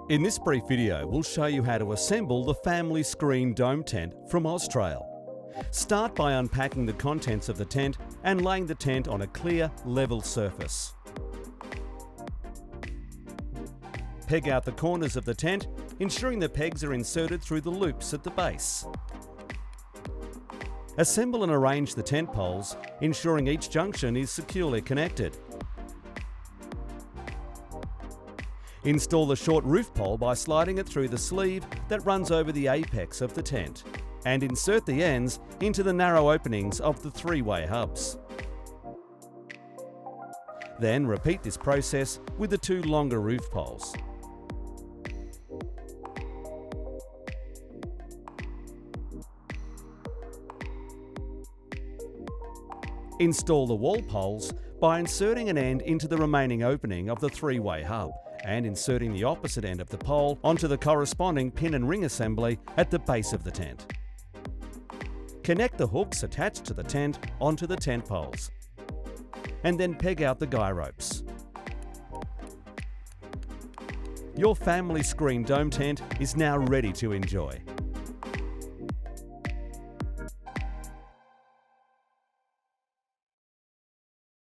In this brief video, we'll show you how to assemble the family screen dome tent from OZtrail. Start by unpacking the contents of the tent and laying the tent on a clear, level surface. Peg out the corners of the tent, ensuring the pegs are inserted through the loops at the base. Assemble and arrange the tent poles, ensuring each junction is securely connected. Install the short roof pole by sliding it through the sleeve that runs over the apex of the tent, and insert the ends into the narrow openings of the three-way hubs. Then repeat this process with the two longer roof poles. Install the wall poles by inserting an end into the remaining opening of the three-way hub and inserting the opposite end of the pole onto the corresponding pin and ring assembly at the base of the tent. Connect the hooks attached to the tent onto the tent poles, and then peg out the guy ropes. Your family screen dome tent is now ready to enjoy.